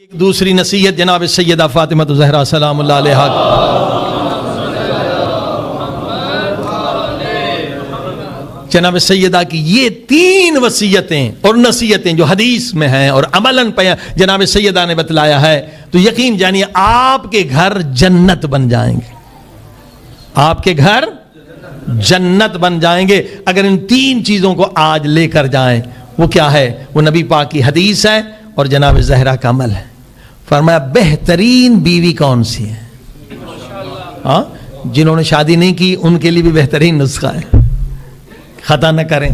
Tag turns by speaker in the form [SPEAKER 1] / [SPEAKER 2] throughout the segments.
[SPEAKER 1] ایک دوسری نصیحت جناب سیدہ فاطمہ الزہرا سلام اللہ علیہا جناب سیدہ کی یہ تین وصیتیں اور نصیحتیں جو حدیث میں ہیں اور عملاً جناب سیدہ نے بتلایا ہے تو یقین جانیے آپ کے گھر جنت بن جائیں گے. آپ کے گھر جنت بن جائیں گے اگر ان تین چیزوں کو آج لے کر جائیں. وہ کیا ہے؟ وہ نبی پاک کی حدیث ہے اور جناب زہرا کا عمل ہے. فرمایا بہترین بیوی کون سی ہے؟ ہاں جنہوں نے شادی نہیں کی ان کے لیے بھی بہترین نسخہ ہے. خطا نہ کریں،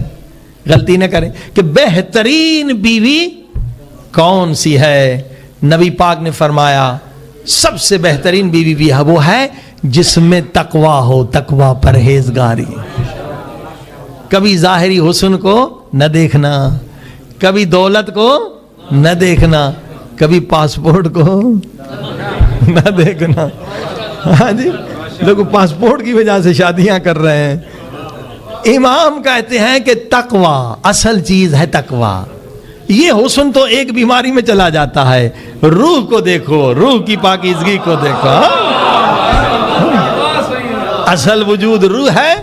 [SPEAKER 1] غلطی نہ کریں کہ بہترین بیوی کون سی ہے. نبی پاک نے فرمایا سب سے بہترین بیوی بھی ہے وہ ہے جس میں تقوی ہو، تقوی پرہیزگاری. کبھی ظاہری حسن کو نہ دیکھنا، کبھی دولت کو نہ دیکھنا، کبھی پاسپورٹ کو نہ دیکھنا. ہاں جی، لوگ پاسپورٹ کی وجہ سے شادیاں کر رہے ہیں. امام کہتے ہیں کہ تقوی اصل چیز ہے. تقوی یہ حسن تو ایک بیماری میں چلا جاتا ہے. روح کو دیکھو، روح کی پاکیزگی کو دیکھو. اصل وجود روح ہے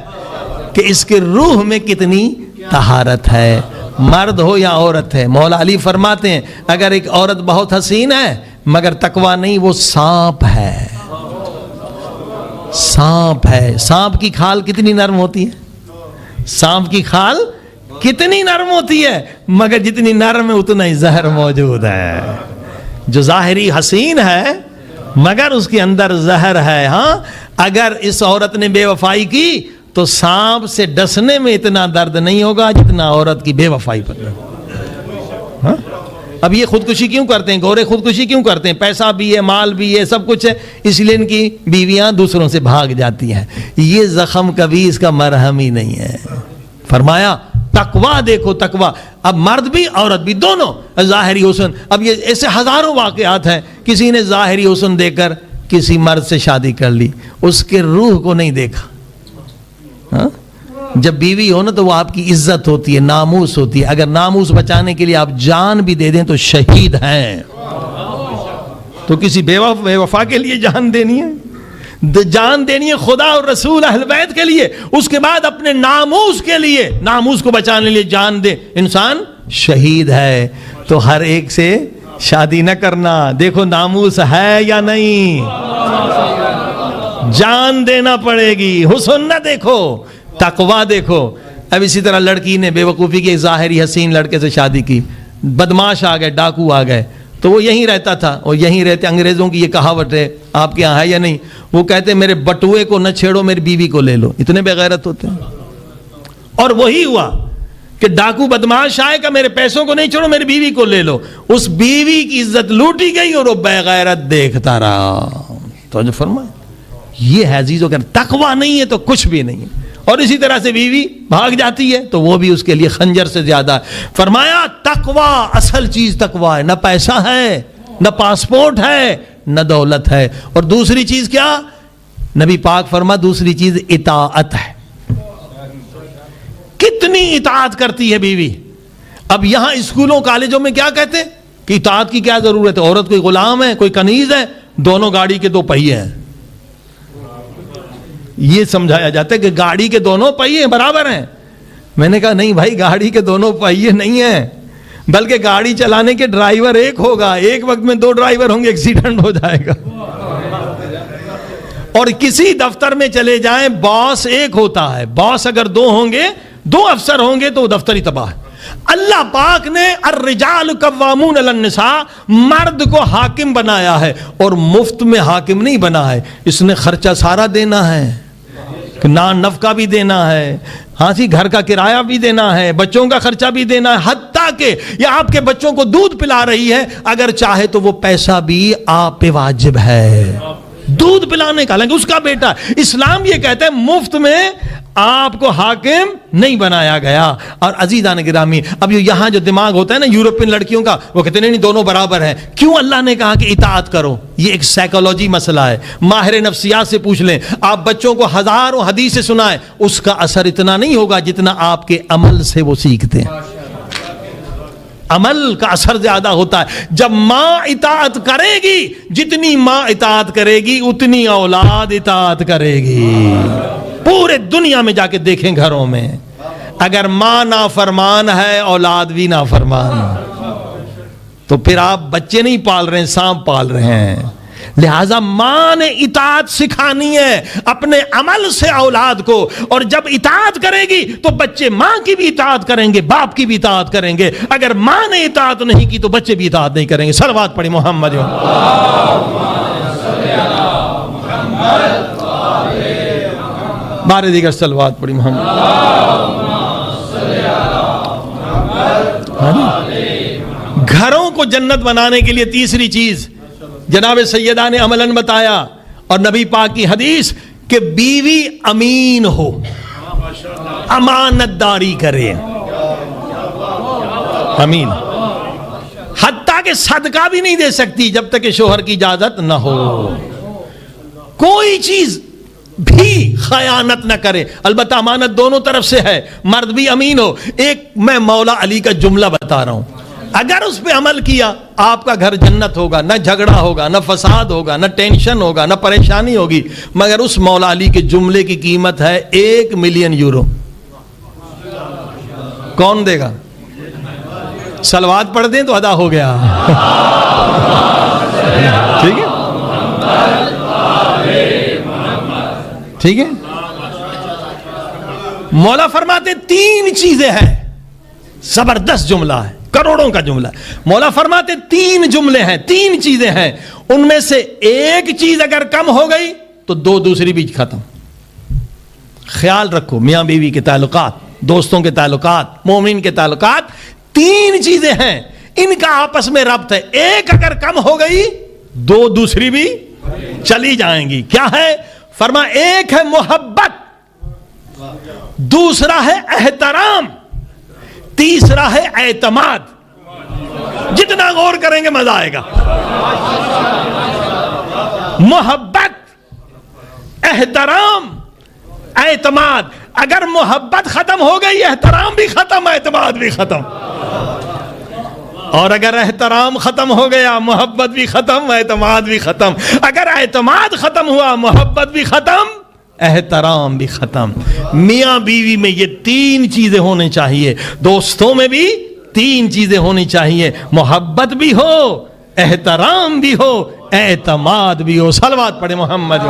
[SPEAKER 1] کہ اس کے روح میں کتنی طہارت ہے، مرد ہو یا عورت ہے. مولا علی فرماتے ہیں اگر ایک عورت بہت حسین ہے مگر تقوی نہیں وہ سانپ ہے. سانپ ہے. سانپ کی کھال کتنی نرم ہوتی ہے؟ سانپ کی کھال کتنی نرم ہوتی ہے مگر جتنی نرم ہے اتنا ہی زہر موجود ہے. جو ظاہری حسین ہے مگر اس کے اندر زہر ہے. ہاں اگر اس عورت نے بے وفائی کی تو سانپ سے ڈسنے میں اتنا درد نہیں ہوگا جتنا عورت کی بے وفائی پر. ہاں اب یہ خودکشی کیوں کرتے ہیں؟ گورے خودکشی کیوں کرتے ہیں؟ پیسہ بھی ہے، مال بھی ہے، سب کچھ ہے، اس لیے ان کی بیویاں دوسروں سے بھاگ جاتی ہیں. یہ زخم کبھی اس کا مرہم ہی نہیں ہے. فرمایا تقوی دیکھو. تقوی اب مرد بھی عورت بھی دونوں ظاہری حسن. اب یہ ایسے ہزاروں واقعات ہیں کسی نے ظاہری حسن دے کر کسی مرد سے شادی کر لی، اس کے روح کو نہیں دیکھا. ہاں جب بیوی ہو نا تو وہ آپ کی عزت ہوتی ہے، ناموس ہوتی ہے. اگر ناموس بچانے کے لیے آپ جان بھی دے دیں تو شہید ہیں. تو کسی بے وفا کے لیے جان دینی ہے، جان دینی ہے خدا اور رسول اہل بیت کے لیے. اس کے بعد اپنے ناموس کے لیے، ناموس کو بچانے لیے جان دے انسان شہید ہے. تو ہر ایک سے شادی نہ کرنا. دیکھو ناموس ہے یا نہیں، جان دینا پڑے گی. حسن نہ دیکھو، تقوی دیکھو. اب اسی طرح لڑکی نے بے وقوفی کی ظاہری حسین لڑکے سے شادی کی. بدماش آ گئے، ڈاکو آ گئے تو وہ یہیں رہتا تھا اور یہیں رہتے. انگریزوں کی یہ کہاوت ہے، آپ کے یہاں ہے یا نہیں، وہ کہتے میرے بٹوئے کو نہ چھیڑو میری بیوی کو لے لو. اتنے بے غیرت ہوتے ہیں. اور وہی ہوا کہ ڈاکو بدماش آئے کہ میرے پیسوں کو نہیں چھوڑو میری بیوی کو لے لو. اس بیوی کی عزت لوٹی گئی اور وہ بے غیرت دیکھتا رہا. تو جو فرمائے یہ ہے عزیزوں کہ تقوی نہیں ہے تو کچھ بھی نہیں ہے. اور اسی طرح سے بیوی بھاگ جاتی ہے تو وہ بھی اس کے لیے خنجر سے زیادہ ہے. فرمایا تقوی اصل چیز تقوی ہے. نہ پیسہ ہے، نہ پاسپورٹ ہے، نہ دولت ہے. اور دوسری چیز کیا؟ نبی پاک فرما دوسری چیز اطاعت ہے. کتنی اطاعت کرتی ہے بیوی. اب یہاں اسکولوں کالجوں میں کیا کہتے ہیں کہ اطاعت کی کیا ضرورت ہے؟ عورت کوئی غلام ہے، کوئی کنیز ہے؟ دونوں گاڑی کے دو پہیے ہیں. یہ سمجھایا جاتا ہے کہ گاڑی کے دونوں پہیے برابر ہیں. میں نے کہا نہیں بھائی، گاڑی کے دونوں پہیے نہیں ہیں بلکہ گاڑی چلانے کے ڈرائیور ایک ہوگا. ایک وقت میں دو ڈرائیور ہوں گے، ایکسیڈنٹ ہو جائے گا. اور کسی دفتر میں چلے جائیں باس ایک ہوتا ہے. باس اگر دو ہوں گے، دو افسر ہوں گے تو وہ دفتر ہی تباہ ہے. اللہ پاک نے الرجال قوامون علی النساء مرد کو حاکم بنایا ہے اور مفت میں حاکم نہیں بنا ہے. اس نے خرچہ سارا دینا ہے، نان نفقہ بھی دینا ہے، ہاں سی گھر کا کرایہ بھی دینا ہے، بچوں کا خرچہ بھی دینا ہے. حتیٰ کہ یہ آپ کے بچوں کو دودھ پلا رہی ہے، اگر چاہے تو وہ پیسہ بھی آپ پہ واجب ہے دودھ پلانے کا، حالانکہ اس کا بیٹا. اسلام یہ کہتا ہے مفت میں آپ کو حاکم نہیں بنایا گیا. اور عزیزان گرامی اب یہاں جو دماغ ہوتا ہے نا یورپین لڑکیوں کا، وہ کہتے ہیں نہیں دونوں برابر ہیں. کیوں اللہ نے کہا کہ اطاعت کرو؟ یہ ایک سائیکالوجی مسئلہ ہے. ماہر نفسیات سے پوچھ لیں. آپ بچوں کو ہزاروں حدیث سنائیں، اس کا اثر اتنا نہیں ہوگا جتنا آپ کے عمل سے وہ سیکھتے ہیں. عمل کا اثر زیادہ ہوتا ہے. جب ماں اطاعت کرے گی، جتنی ماں اطاعت کرے گی اتنی اولاد اطاعت کرے گی. پورے دنیا میں جا کے دیکھیں گھروں میں، اگر ماں نافرمان ہے اولاد بھی نافرمان ہے، تو پھر آپ بچے نہیں پال رہے ہیں، سانپ پال رہے ہیں. لہذا ماں نے اطاعت سکھانی ہے اپنے عمل سے اولاد کو، اور جب اطاعت کرے گی تو بچے ماں کی بھی اطاعت کریں گے، باپ کی بھی اطاعت کریں گے. اگر ماں نے اطاعت نہیں کی تو بچے بھی اطاعت نہیں کریں گے. صلوات پڑھی محمد. بارے دیگر صلوات پڑھی محمد. گھروں کو جنت بنانے کے لیے تیسری چیز جناب سیدہ نے عملاً بتایا، اور نبی پاک کی حدیث کہ بیوی امین ہو، امانت داری کرے. امین، حتیٰ کہ صدقہ بھی نہیں دے سکتی جب تک کہ شوہر کی اجازت نہ ہو. کوئی چیز بھی خیانت نہ کرے. البتہ امانت دونوں طرف سے ہے، مرد بھی امین ہو. ایک میں مولا علی کا جملہ بتا رہا ہوں، اگر اس پہ عمل کیا آپ کا گھر جنت ہوگا، نہ جھگڑا ہوگا، نہ فساد ہوگا، نہ ٹینشن ہوگا، نہ پریشانی ہوگی. مگر اس مولا علی کے جملے کی قیمت ہے 1 ملین یورو. کون دے گا؟ صلوات پڑھ دیں تو ادا ہو گیا. ٹھیک ہے، ٹھیک ہے. مولا فرماتے 3 چیزیں ہیں. زبردست جملہ ہے، کروڑوں کا جملہ. مولا فرماتے 3 جملے ہیں، 3 چیزیں ہیں. ان میں سے ایک چیز اگر کم ہو گئی تو 2 دوسری بھی ختم. خیال رکھو، میاں بیوی کے تعلقات، دوستوں کے تعلقات، مومن کے تعلقات، 3 چیزیں ہیں، ان کا آپس میں ربط ہے. ایک اگر کم ہو گئی 2 دوسری بھی چلی جائیں گی. کیا ہے؟ فرما ایک ہے محبت، دوسرا ہے احترام، تیسرا ہے اعتماد. جتنا غور کریں گے مزہ آئے گا. محبت، احترام، اعتماد. اگر محبت ختم ہو گئی احترام بھی ختم، اعتماد بھی ختم. اور اگر احترام ختم ہو گیا محبت بھی ختم، اعتماد بھی ختم. اگر اعتماد ختم ہوا محبت بھی ختم، احترام بھی ختم. میاں بیوی میں یہ 3 چیزیں ہونی چاہیے. دوستوں میں بھی 3 چیزیں ہونی چاہیے، محبت بھی ہو، احترام بھی ہو، اعتماد بھی ہو. صلوات پڑھے محمد.